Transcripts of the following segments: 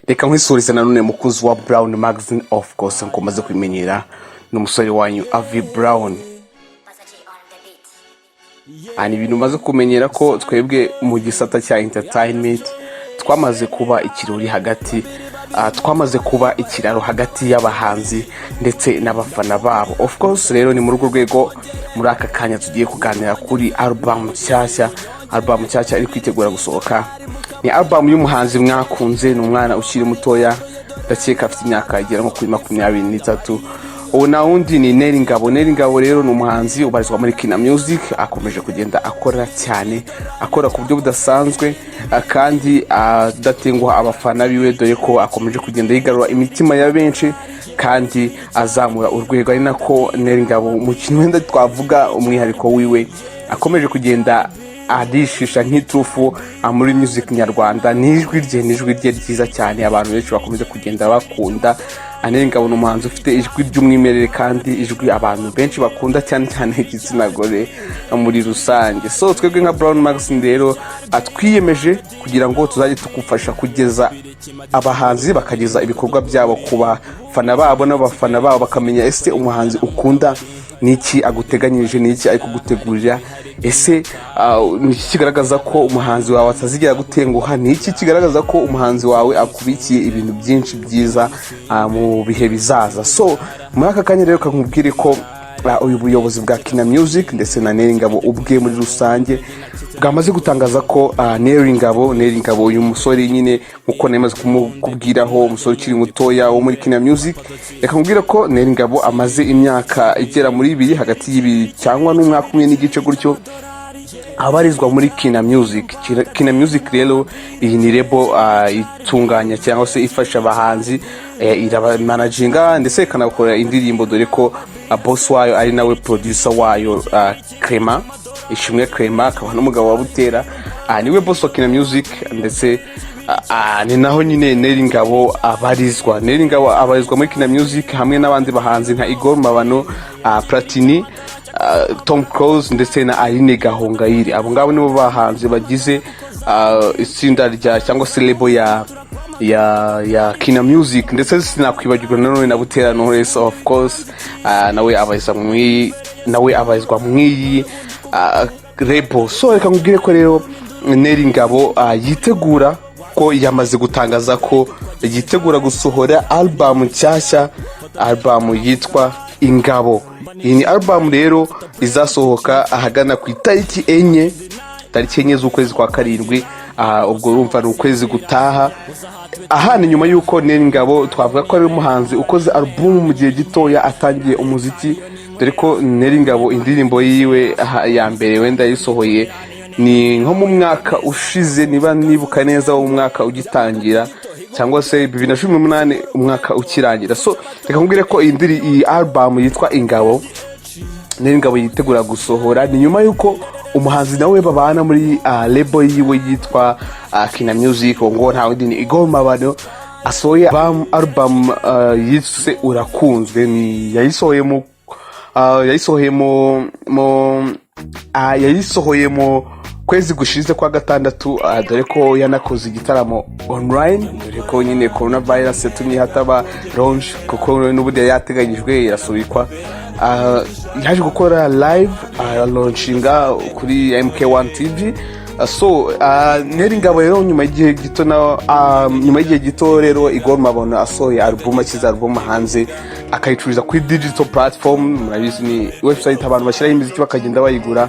Reka nkwisurize nanone mukuzi wa Brown Magazine, of course nkomaze kwimenyera n'umusore wanyu Avi Brown. Ani ibintu maze kumenyera ko twebwe mu gisata cya entertainment twamaze kuba ikirori hagati, twamaze kuba ikiraro hagati y'abahanzi ndetse n'abafana babo. Of course rero ni mu rugo rwego muri aka kanya tugiye kuganira kuri album nshyashya iri kwitegura gusohoka. Ni album y'umuhanzi mwakunze, ni umwana ukiri mutoya, ndakeka afite imyaka igera nko kuri 23. Ubu na wundi ni Nelngabo. Nelngabo rero ni umuhanzi ubarizwa muri Kina Music, akomeje kugenda akora cyane, akora ku buryo budasanzwe kandi adatenguha abafana biwe, dore ko akomeje kugenda yigarura imitima ya benshi kandi azamura urwego. Ari nako Nelngabo mu kintu wenda twavuga umwihariko wiwe, akomeje kugenda adishisha nk'itufu muri music nyarwanda. Nijwi rye ryiza cyane, abantu benshi bakomeze kugenda bakunda. Nelngabo ni umuhanzi ufite ijwi ry'umwimerere kandi ijwi abantu benshi bakunda cyane cyane igitsina gore muri rusange. So twebwe nka Brown Magazine rero atwiyemeje kugira ngo tuzajye tukufasha kugeza abahanzi bakageza ibikorwa byabo ku bafana babo, n'abafana babo bakamenya ese umuhanzi ukunda niki aguteganyirije, niki ari kugutegurira, ese niki kigaragaza ko umuhanzi wawe atazigera gutenguha, niki kigaragaza ko umuhanzi wawe akubikiye ibintu byinshi byiza mu bihe bizaza. So muri aka kanya rero kakubwire ko uyu buyobozi bwa Kina Music ndetse na Nelngabo ubwe muri rusange bwamaze gutangaza ko Nelngabo uyu musore nyine uko nemaze kumubwiraho, umusore ukiri mutoya wo muri Kina Music, reka nkubwire ko Nelngabo amaze imyaka igera muri 2 hagati y'ibiri cyangwa n'umwaka umwe n'igice gutyo abarizwa muri Kina Music. Kina Music rero iyi ni label itunganya cyangwa se ifasha abahanzi, irabamanaginga ndetse ikanakora indirimbo, dore ko boss wayo ari nawe producer wayo Clement, Ishimwe Clement, akaba n'umugabo wa Butera, niwe boss wa Kina Music. Ndetse ni naho nyine Nelngabo abarizwa. Nelngabo abarizwa muri Kina Music hamwe n'abandi bahanzi nka Igor Mabano, Platini, Tom Cruise ndetse na Aline Gahongayire. Abo ngabo nibo bahanzi bagize itsinda rya cyangwa se label ya Kina Music. Ndetse sinakwibagirwa nanone na Butera Knowless, of course nawe abarizwa mw'iyi label. So reka nkubwire ko rero Nelngabo yitegura ko yamaze gutangaza ko yitegura gusohora album nshyashya, album yitwa Ingabo. Iyi ni album rero izasohoka ahagana ku itariki 4 z'ukwezi kwa 7. Ubwo urumva ukwezi gutaha. Ni nyuma yuko Nelngabo twavuga ko ari umuhanzi ukoze album mu gihe gitoya atangiye umuziki, dore ko Nelngabo indirimbo yiwe ya mbere wenda yisohoye ni nko mu mwaka ushize, niba nibuka neza, wo mwaka ugitangira cyangwa se 2018 umwaka ukirangira. So reka nkubwire ko iyi album yitwa Ingabo Nelngabo yitegura gusohora ni nyuma yuko umuhanzi nawe babana muri label yiwe yitwa Kina Music, ngo nta wundi ni Igor Mabano, asohoye album yitse Urakunzwe. Ni yayisohoye mu kwezi gushize kwa 6, dore ko yanakoze igitaramo online, dore ko nyine coronavirus yatumye hataba launch, kuko n'ubundi yateganyijwe irasubikwa. Yaje gukora live launchinga kuri MK1 TV. So Nelngabo rero nyuma y'igihe gito rero Igor Mabano asohoye album hanze, akayicururiza kuri digital platform. Murabizi ni website abantu bashyiraho imiziki bakagenda bayigura.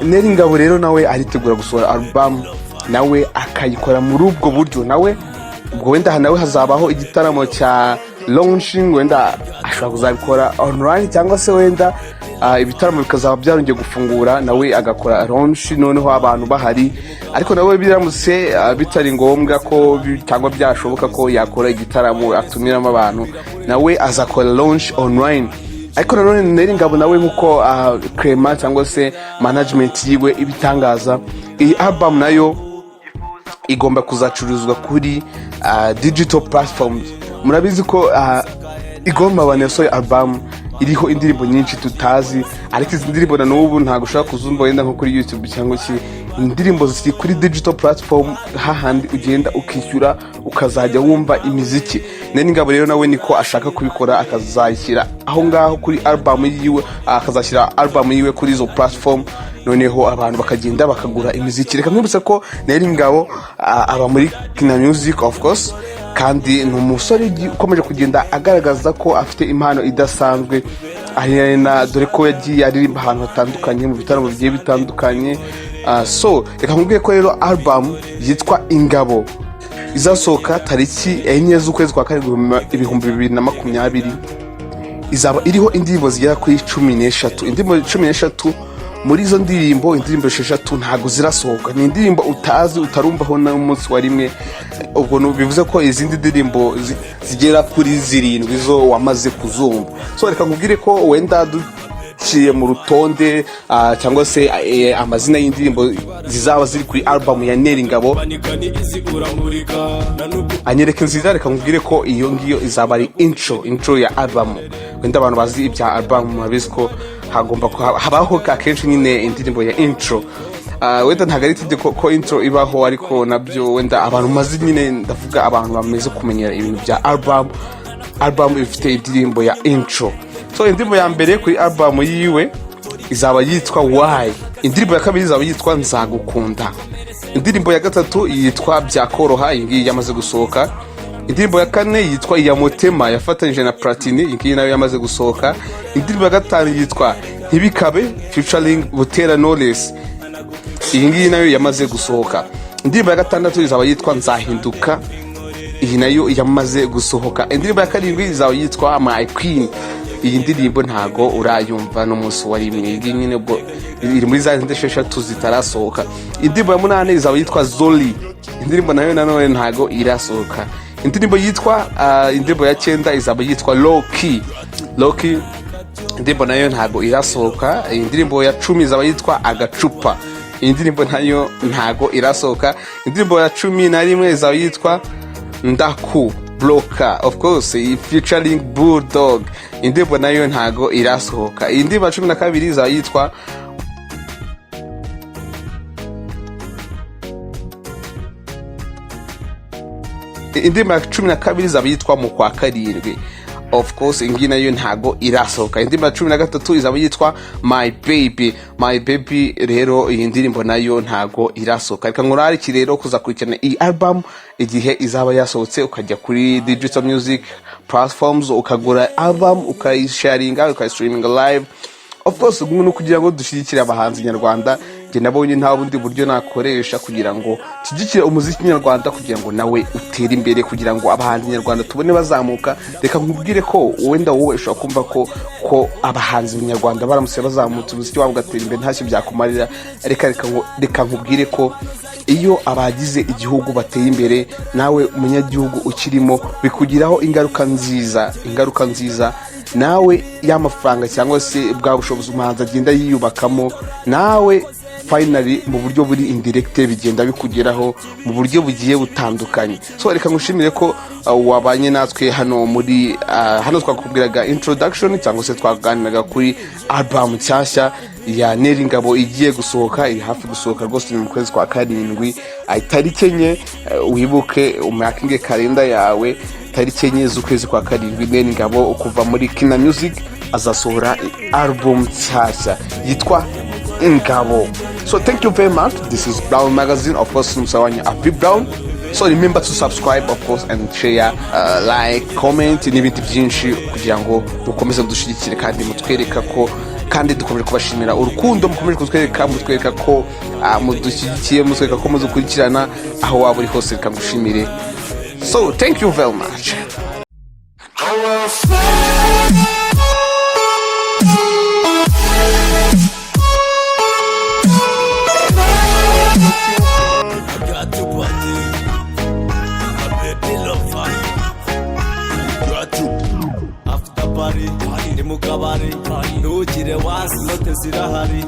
Nelngabo rero nawe aritegura gusohora album, nawe akayikora muri ubwo buryo. Nawe ubwo wenda nawe hazabaho igitaramo cya launching, wenda ashobora kuzabikora online cyangwa se wenda ibitaramo bikazaba byarongeye gufungura nawe agakora launch noneho abantu bahari, ariko nawe biramutse bitari ngombwa ko cyangwa byashoboka ko yakora igitaramo atumiramo abantu, nawe azakora launch online. Ariko nanone Nelngabo nawe nkuko Clement cyangwa se management yiwe ibitangaza, iyi album nayo igomba kuzacuruzwa kuri digital platforms. Murabizi ko igomba banesoye album iriho indirimbo nyinshi tutazi, ariko izi ndirimbo na n'ubu ntabwo ushobora kuzumva wenda nko kuri YouTube cyangwa ki, indirimbo ziri kuri digital platform, hahandi ugenda ukishyura ukazajya wumva imiziki. Nelngabo rero nawe niko ashaka kubikora, akazashyira aho ngaho kuri album yiwe, akazashyira album yiwe kuri izo platform, noneho abantu bakagenda bakagura imiziki. Reka mwibutse ko Nelngabo aba muri Kina Music of course, kandi ni umusore ukomeje kugenda agaragaza ko afite impano idasanzwe, dore ko yagiye aririmba ahantu hatandukanye mu bitaramo bigiye bitandukanye. So reka nkubwiye ko rero album yitwa Ingabo izasohoka tariki 4 z'ukwezi kwa karindwi 2020, izaba iriho indirimbo zigera kuri 13. Indirimbo 13, muri izo ndirimbo indirimbo 6 ntago zirasohoka, ni indirimbo utazi utarumvaho n'umunsi wa rimwe. Ubwo bivuze ko izindi ndirimbo zigera kuri 7 zo wamaze kuzumva. So reka nkubwire ko wenda duciye mu rutonde cyangwa se amazina y'indirimbo zizaba ziri kuri album ya Nelngabo, anyereka nziza. Reka nkubwire ko iyo ngiyo izaba ari intro ya album. Wenda abantu bazi ibya album murabizi ko hagomba habaho akenshi nyine indirimbo ya intro. Wenda ntabwo ari itegeko ko intro ibaho, ariko nabyo wenda abantu mazi nyine, ndavuga abantu bameze kumenyera ibintu bya album ifite indirimbo ya intro. So indirimbo ya mbere kuri album yiwe izaba yitwa Why, indirimbo ya kabiri izaba yitwa Nzagukunda, indirimbo ya gatatu yitwa Byakoroha, iyi ngiyi yamaze gusohoka, indirimbo ya kane yitwa Iya Motema yafatanyije na Platini, iyi ngiyi nayo yamaze gusohoka, indirimbo ya gatanu yitwa Ntibikabe featuring Butera Knowless, iyi ngiyi nayo yamaze gusohoka, indirimbo ya gatandatu izaba yitwa Nzahinduka, iyi nayo yamaze gusohoka, indirimbo ya karindwi izaba yitwa My Queen, iyi ndirimbo ntago urayumva n'umunsi wa rimwe, iyi nyine bwo iri muri za 6 zitarasohoka. Indirimbo ya 8 izaba yitwa Zoli, indirimbo nayo nanone ntago irasohoka. Indirimbo yitwa indirimbo ya 9 izaba yitwa Low Key, indirimbo nayo ntago irasohoka. Indirimbo ya 10 izaba yitwa Agacupa, iyi ndirimbo nayo ntago irasohoka. Indirimbo ya 11 izaba yitwa Ndaku Bloka, of course featuring Bulldog, indirimbo nayo ntago irasohoka. Indirimbo ya 12 izaba yitwa indirimbo ya 12 izaba yitwa Mu kwa karindwi, of course ingi nayo ntago irasohoka. Indirimbo ya 13 izaba yitwa My Baby, rero iyi ndirimbo nayo ntago irasohoka. Reka ngorari ki rero kuzakurikirana iyi album igihe izaba yasohotse, ukajya kuri digital music platforms ukagura album, ukayisharinga, ukayistreaming live. Of course no kugira ngo dushyigikire abahanzi nyarwanda, nge nabonye nta bundi buryo nakoresha kugira ngo tushyigikire umuziki nyarwanda, kugira ngo nawe utere imbere, kugira ngo abahanzi nyarwanda tubone bazamuka. Reka nkubwire ko wenda wowe ushobora kumva ko abahanzi nyarwanda baramutse bazamutse umuziki wabo ugatera imbere ntacyo byakumarira. Reka nkubwire ko iyo abagize igihugu bateye imbere, nawe umunyagihugu ukirimo bikugiraho ingaruka nziza, nawe y'amafaranga cyangwa se bwa bushobozi umuhanzi agenda yiyubakamo, nawe finally mu buryo buri indirect bigenda bikugeraho mu buryo bugiye butandukanye. So reka ngushimire ko wabanye natwe hano muri hano twakubwiraga introduction cyangwa se twaganiraga kuri album nshyashya ya Nelngabo igiye gusohoka, iri hafi gusohoka rwose mu kwezi kwa karindwi. Tariki 4 wibuke umakinge kalenda yawe, tariki 4 z'ukwezi kwa karindwi Nelngabo kuva muri Kina Music azasohora album nshyashya yitwa Ingabo. So thank you very much. This is Brown Magazine, of course, Musawanya Afi Brown. So remember to subscribe, of course, and share, like, comment n'ibindi byinshi kugira ngo mukomeze dushyigikire kandi mutwereka ko kandi dukomeje kubashimira urukundo mukomeje kutwereka ko mudushyigikiye, mutwereka ko mudukurikirana aho waba uri hose. Reka ngushimire. So thank you very much. kabari, ndi mu kabari, ntugire wansi inote zirahari.